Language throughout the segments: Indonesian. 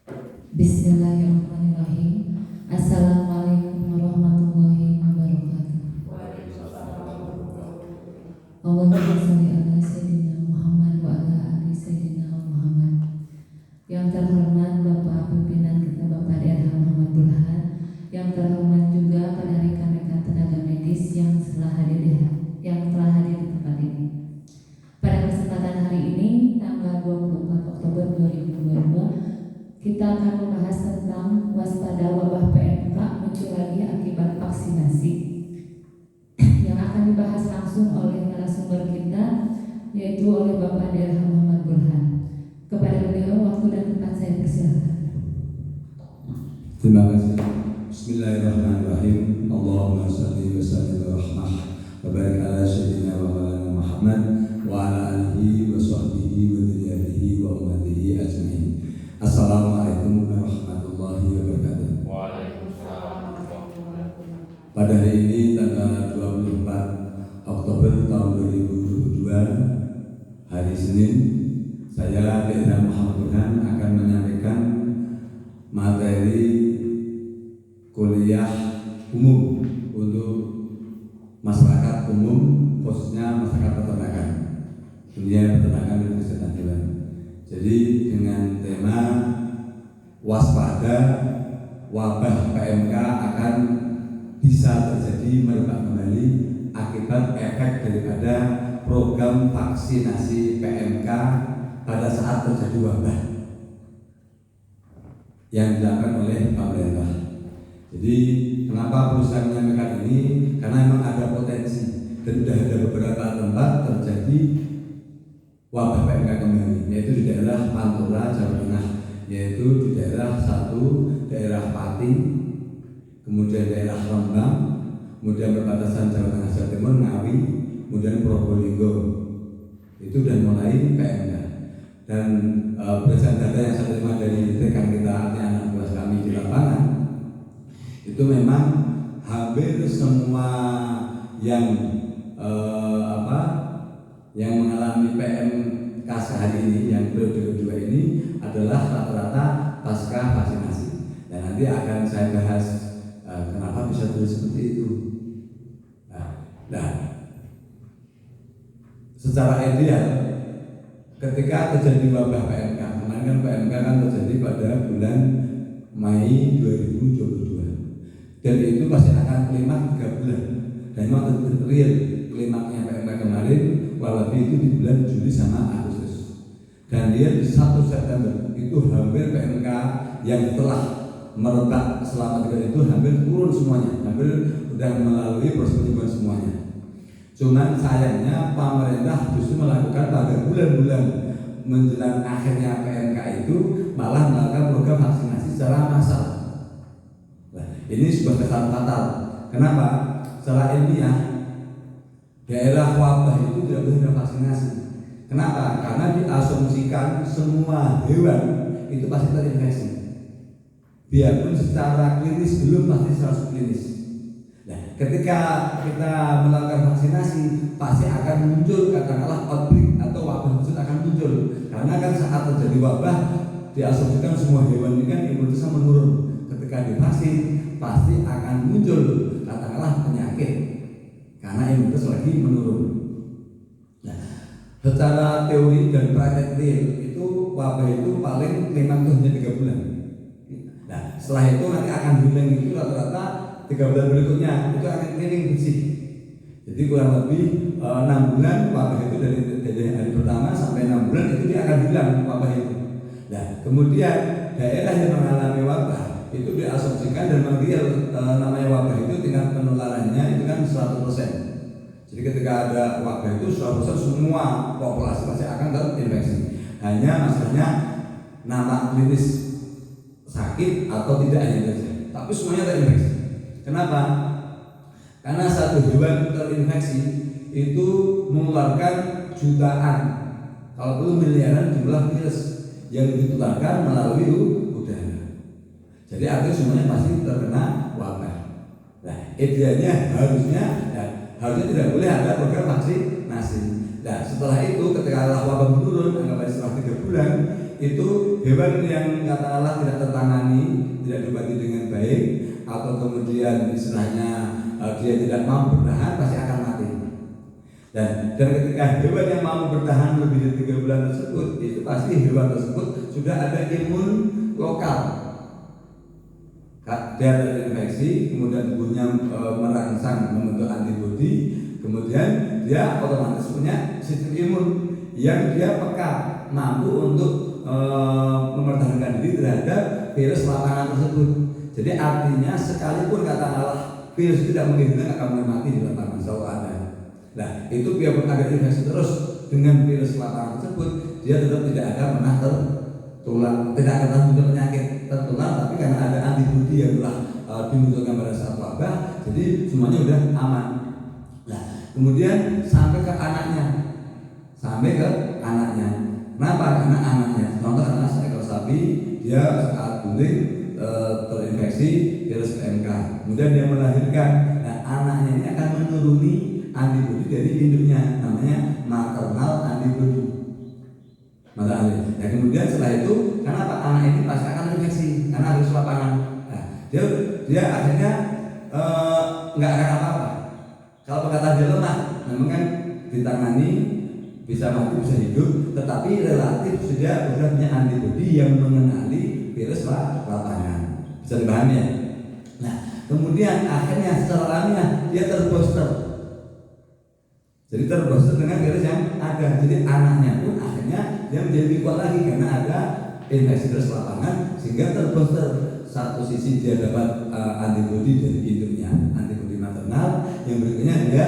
Bismillahirrahmanirrahim. Assalamualaikum warahmatullahi wabarakatuh. Allahumma sholli ala sayyidina Muhammad wa ala ali sayyidina Muhammad. Yang terhormat Bapak Pimpinan kita Bapak DRH Muhammad Burhan, yang terhormat juga pada rekan-rekan tenaga medis yang telah hadir di tempat ini. Pada kesempatan hari ini, tanggal 24 Oktober 2022, kita akan membahas tentang waspada wabah PMK muncul lagi akibat vaksinasi. Yang akan dibahas langsung oleh narasumber kita, yaitu oleh Bapak DRH Muhammad Burhan. Kepada beliau, waktu dan tempat saya persilakan. Terima kasih. Bismillahirrahmanirrahim. Allahumma shalli wa sallim wa rahmah wa barik ala sayyidina wa maulana Muhammad wa ala alihi wa sahbihi wa dzurriyyatihi wa ummatihi ajmain. Assalamualaikum warahmatullahi wabarakatuh. Waalaikumsalam warahmatullahi wabarakatuh. Pada hari ini tanggal 24 Oktober tahun 2022, hari Senin, saya DRH Muhammad Burhan akan menyampaikan materi kuliah umum untuk masyarakat umum, khususnya masyarakat peternakan, dunia peternakan dan kesehatan hewan. Jadi dengan tema waspada wabah PMK akan bisa terjadi merebak kembali akibat efek daripada program vaksinasi PMK pada saat terjadi wabah yang dilakukan oleh pemerintah. Jadi kenapa berusaha menyampaikan ini? Karena memang ada potensi dan sudah ada beberapa tempat terjadi wabah PMK kembali, yaitu di daerah Pantura, Jawa Tengah, yaitu di daerah daerah Pati, kemudian daerah Rembang, kemudian perbatasan Jawa Tengah, Jawa Timur, Ngawi, kemudian Probolinggo. Itu sudah mulai PMK. Dan berdasarkan data yang saya terima dari rekan kita, anak buah kami di lapangan, itu memang hampir semua yang yang mengalami PMK sehari ini, yang periode kedua ini adalah rata-rata pasca vaksinasi. Dan nanti akan saya bahas kenapa bisa terjadi seperti itu. Nah, secara ideal, ketika terjadi wabah PMK, kemarin kan PMK kan terjadi pada bulan Mei 2022, dan itu pasti akan klimaks 3 bulan. Dan memang real klimaksnya PMK kemarin kurang lebih itu di bulan Juli sama Agustus. Dan dia di 1 September itu hampir PMK yang telah merebak selama 3 itu hampir turun semuanya, hampir sudah melalui proses penyembuhan semuanya. Cuman sayangnya pemerintah justru melakukan pada bulan-bulan menjelang akhirnya PMK itu malah melakukan program vaksinasi secara massal. Nah, ini sebuah kesalahan fatal. Kenapa? Secara ilmiah, daerah wabah itu tidak boleh divaksinasi. Kenapa? Karena diasumsikan semua hewan itu pasti terinfeksi, biarpun secara klinis belum pasti 100% klinis. Nah, ketika kita melakukan vaksinasi, pasti akan muncul katakanlah outbreak atau wabah tersebut akan muncul. Karena kan saat terjadi wabah, diasumsikan semua hewan ini kan imunitasnya menurun. Ketika divaksin, pasti akan muncul katakanlah penyakit karena imunitas lagi menurun. Nah, secara teori dan praktek real itu wabah itu paling memang hanya 3 bulan. Nah, setelah itu nanti akan hilang itu rata-rata 3 bulan berikutnya itu akan cleaning bersih. Jadi kurang lebih 6 bulan wabah itu dari hari pertama sampai 6 bulan itu dia akan hilang wabah itu. Nah, kemudian daerah yang mengalami wabah itu diasumsikan dan real namanya wabah itu tingkat penularannya itu kan 100%. Jadi ketika ada wabah itu 100% semua populasi pasti akan terinfeksi. Hanya masalahnya nama klinis sakit atau tidak hanya saja, tapi semuanya terinfeksi. Kenapa? Karena satu hewan terinfeksi itu mengeluarkan jutaan, kalau perlu miliaran jumlah virus yang ditularkan melalui udara. Jadi artinya semuanya pasti terkena wabah. Nah, idealnya harusnya tidak boleh ada program vaksinasi. Nah, setelah itu ketika wabah menurun, anggap setelah 3 bulan itu hewan yang katakanlah tidak tertangani, tidak diobati dengan baik, atau kemudian istilahnya dia tidak mampu bertahan, pasti akan mati. Dan ketika hewan yang mampu bertahan lebih dari 3 bulan tersebut, itu pasti hewan tersebut sudah ada imun lokal. Dia terinfeksi, kemudian tubuhnya merangsang membentuk antibodi, kemudian dia otomatis punya sistem imun yang dia peka, mampu untuk mempertahankan diri terhadap virus lapangan tersebut. Jadi artinya sekalipun katakanlah virus tidak menghilangkan, akan mati di lapangan selalu ada. Nah itu biarpun ada infeksi terus dengan virus lapangan tersebut, dia tetap tidak akan pernah tertular, tidak akan muncul penyakit tertular, tapi karena ada antibodi yang telah dimunculkan pada saat wabah, jadi semuanya udah aman. Nah kemudian sampai ke anaknya. Kenapa? Karena anaknya, contoh anak seekor sapi, dia saat guling terinfeksi virus PMK, kemudian dia melahirkan. Nah anaknya ini akan menuruni antibodi dari induknya, namanya maternal antibodi. Nah kemudian setelah itu, kenapa anak ini pasti akan terinfeksi karena virus lapangan. Nah, dia akhirnya nggak akan apa-apa. Kalau perkataan dia lemah, memang kan ditangani, bisa mati, bisa hidup, tetapi relatif sudah punya antibodi yang mengenali virus lapangan. Bisa dipahami ya? Nah, kemudian akhirnya secara alamiah dia terbooster. Jadi terbooster dengan virus yang ada. Jadi anaknya pun akhirnya dia menjadi lebih kuat lagi karena ada infeksi virus lapangan, sehingga terbooster. Satu sisi dia dapat antibodi dari induknya, antibodi maternal. Yang berikutnya dia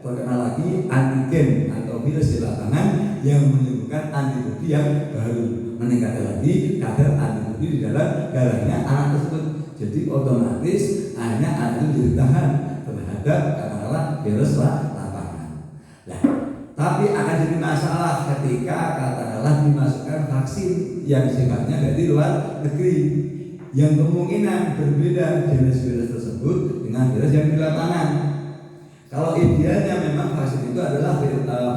terkena lagi antigen atau virus di lapangan yang menimbulkan antibodi yang baru, meningkatkan lagi kadar antibodi di dalam darahnya anak tersebut. Jadi otomatis akhirnya anak itu ditahan terhadap katakanlah virus lapangan. Nah, tapi akan jadi masalah ketika katakanlah dimasukkan vaksin yang sifatnya dari luar negeri, yang kemungkinan berbeda jenis virus tersebut dengan virus yang di lapangan. Kalau idealnya memang vaksin itu adalah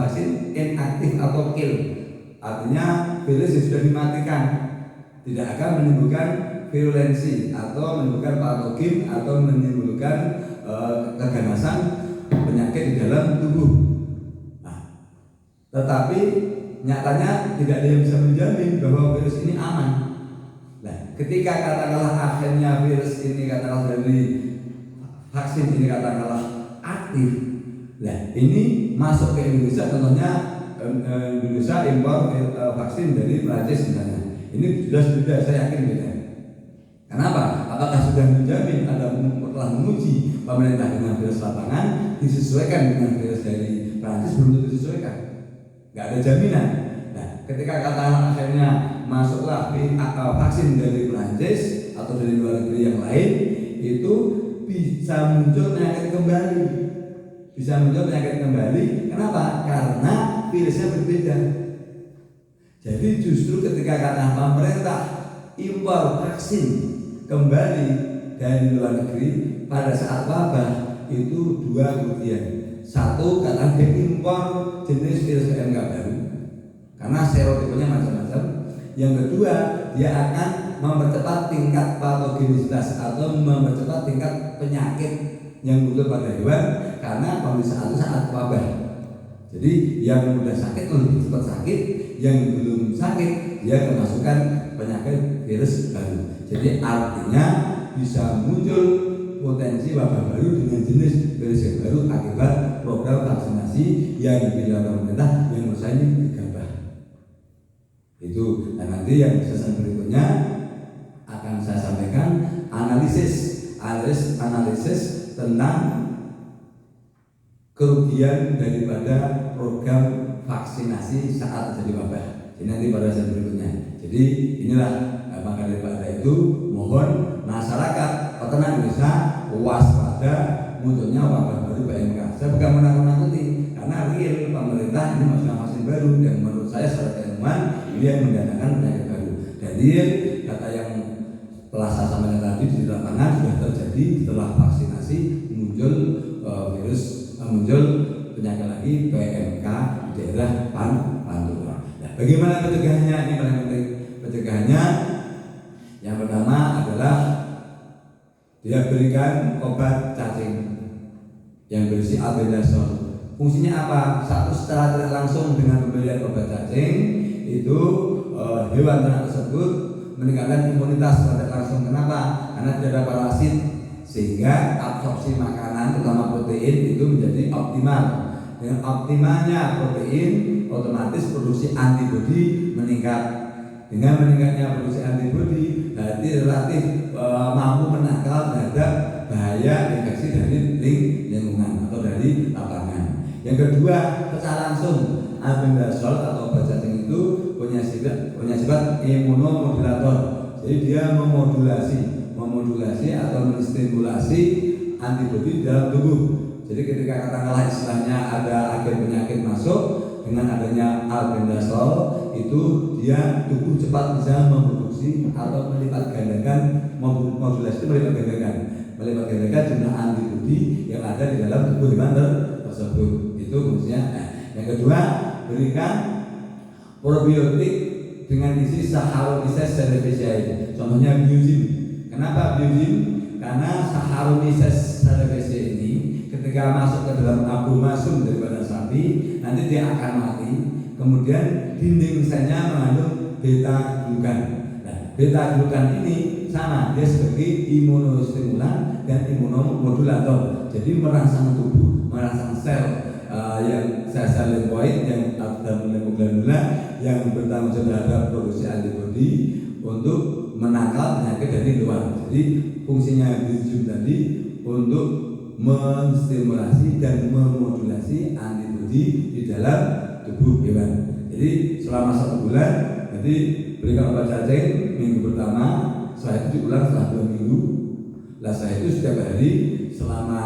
vaksin inaktif atau kill, artinya virus yang sudah dimatikan, tidak akan menimbulkan virulensi atau menimbulkan patogen atau menimbulkan keganasan penyakit di dalam tubuh. Nah, tetapi nyatanya tidak ada yang bisa menjamin bahwa virus ini aman. Nah, ketika katakanlah akhirnya virus ini katakanlah dari vaksin ini katakanlah aktif, nah ini masuk ke Indonesia, contohnya Indonesia impor vaksin dari Prancis misalnya, ini sudah saya yakin beda. Kenapa? Apakah sudah menjamin telah menguji pemerintah dengan virus lapangan disesuaikan dengan virus dari Prancis? Belum tentu disesuaikan, nggak ada jaminan. Nah, ketika katakanlah akhirnya masuklah vaksin dari Prancis atau dari luar negeri yang lain, itu bisa muncul penyakit kembali. Kenapa? Karena virusnya berbeda. Jadi justru ketika kata pemerintah impor vaksin kembali dari luar negeri pada saat wabah, itu dua kerugian. Satu, karena dia impor jenis virus PMK baru karena serotipenya macam-macam. Yang kedua, dia akan mempercepat tingkat patogenisitas atau mempercepat tingkat penyakit yang muncul pada hewan karena pemeriksaan itu saat wabah. Jadi yang sudah sakit lebih cepat sakit, yang belum sakit dia kemasukan penyakit virus baru. Jadi artinya bisa muncul potensi wabah baru dengan jenis virus yang baru akibat program vaksinasi yang dilakukan pemerintah yang menurut saya ini gegabah. Itu, dan nanti yang sesi berikutnya akan saya sampaikan analisis tentang kerugian daripada program vaksinasi saat terjadi wabah. Ini nanti pada sesi berikutnya. Jadi inilah maka daripada itu mohon masyarakat peternak Indonesia waspada munculnya wabah baru PMK. Saya bukan menakut-nakuti, karena real pemerintah ini masukkan vaksin baru dan menurut saya secara keilmuan ini yang mendatangkan penyakit baru. Dan real data yang telah saya sampaikan tadi di lapangan sudah terjadi setelah vaksinasi muncul muncul penyakit lagi PMK di daerah Pantura. Nah, bagaimana pencegahannya ini paling penting. pencegahannya yang pertama adalah dia berikan obat cacing yang berisi albendazole. Fungsinya apa? Satu, secara tidak langsung dengan pemberian obat cacing itu hewan ternak tersebut meningkatkan imunitas secara tidak langsung. Kenapa? Karena tidak ada parasit sehingga absorpsi makanan terutama protein itu menjadi optimal. Dengan optimalnya protein, otomatis produksi antibodi meningkat. Dengan meningkatnya produksi antibodi, berarti relatif mampu menangkal terhadap bahaya infeksi dari lingkungan atau dari lapangan. Yang kedua, secara langsung albendazole atau obat cacing itu punya sifat imunomodulator. Jadi dia memodulasi atau menstimulasi antibodi dalam tubuh. Jadi ketika katakanlah istilahnya ada agen penyakit masuk, dengan adanya albendazole itu dia tubuh cepat bisa memproduksi atau melipat gandakan, modulasi melipat gandakan jumlah antibodi yang ada di dalam tubuh hewan tersebut. Itu fungsinya. Yang kedua, berikan probiotik dengan isi Saccharomyces cerevisiae. Contohnya biozin. Kenapa biozin? Karena Saccharomyces cerevisiae ini ketika masuk ke dalam abomasum daripada sapi, nanti dia akan mati. Kemudian dinding selnya mengandung beta glukan. Nah, beta glukan ini sama, dia sebagai imunostimulan dan imunomodulator. Jadi merangsang tubuh, merangsang sel yang sel limfoid yang dan lemoglanula yang bertanggung jawab terhadap produksi antibodi untuk menangkal penyakit dari luar. Jadi fungsinya biozin tadi untuk menstimulasi dan memodulasi antibodi di dalam tubuh hewan. Jadi selama 1 bulan, jadi berikan obat cacing minggu pertama, setelah itu diulang setelah 2 minggu. Setelah itu setiap hari selama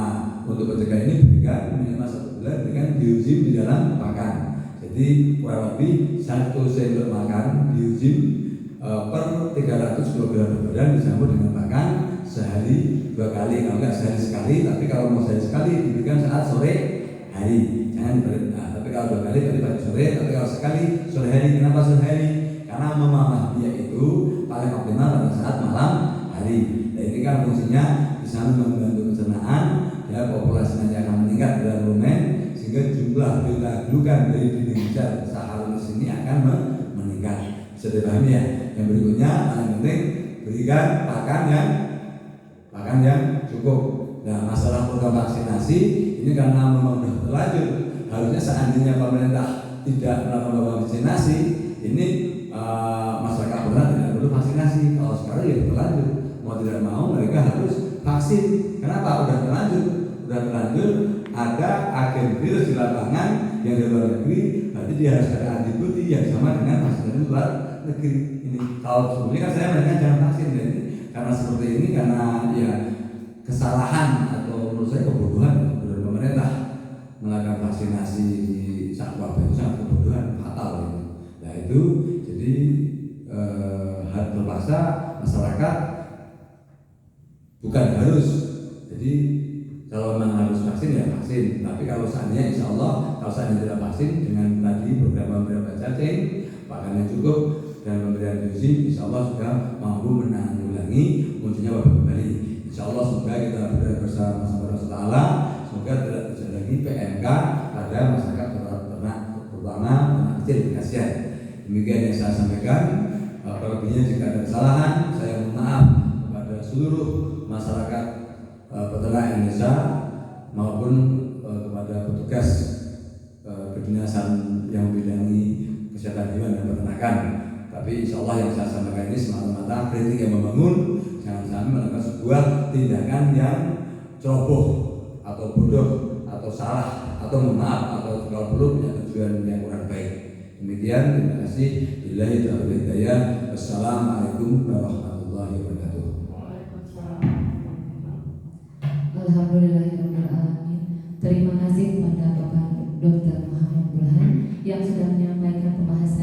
untuk pencegahan ini berikan minimal 1 bulan berikan biozin di dalam pakan. Jadi kurang lebih 1 sendok makan biozin per 300 kg badan disambut dengan pakan sehari 2 kali, kalau enggak sehari sekali. Tapi kalau mau sehari sekali diberikan saat sore hari, jangan tapi kalau 2 kali berarti pagi sore. Tapi kalau sekali sore hari. Kenapa sore hari? Karena memamah dia itu paling optimal pada saat malam hari. Nah, ini kan fungsinya bisa membantu pencernaan, ya populasi nanti akan meningkat dalam rumen sehingga jumlah beta glukan dari dinding sel Saccharomyces ini akan meningkat. Bisa dipahami ya? Yang berikutnya paling penting berikan pakan yang cukup. Nah, masalah program vaksinasi ini karena memang sudah terlanjur. Harusnya seandainya pemerintah tidak melakukan program vaksinasi, ini masyarakat benar tidak perlu vaksinasi. Kalau sekarang ya terlanjur, mau tidak mau mereka harus vaksin. Kenapa? Udah terlanjur ada agen virus di lapangan yang di luar negeri, berarti dia harus ada antibodi yang sama dengan vaksin dari luar negeri. Ini kalau sebelumnya kan saya mereka jangan vaksin, jadi karena seperti ini, karena ya kesalahan atau menurut saya kebodohan dari pemerintah melakukan vaksinasi di saat wabah itu sangat kebodohan, fatal itu. Nah itu jadi terpaksa masyarakat bukan harus. Jadi kalau memang harus vaksin ya vaksin. Tapi kalau seandainya insya Allah kalau seandainya tidak vaksin dengan tadi program pemberian cacing, pakan yang cukup dan pemberian biozin, insya Allah sudah mampu menanggulangi munculnya wabah kembali. Insya Allah semoga kita berdoa bersama Allah, semoga tidak terjadi lagi PMK pada masyarakat ternak terutama ternak kecil di kasihan. Demikian yang saya sampaikan. Lebihnya jika ada kesalahan, saya mohon maaf kepada seluruh masyarakat peternak Indonesia maupun kepada petugas kedinasan yang membidangi kesehatan hewan dan peternakan. Tapi insya Allah yang saya sampaikan ini semata-mata kritik yang membangun, jangan sampai melakukan sebuah tindakan yang ceroboh atau bodoh atau salah atau mohon maaf atau kalau perlu punya tujuan yang kurang baik. Demikian, terima kasih. Billahi taufiq wal hidayah. Wassalamualaikum warahmatullahi wabarakatuh. Alhamdulillahirabbil alamin. Terima kasih kepada Bapak Dr. Muhammad Burhan yang sudah menyampaikan pembahasan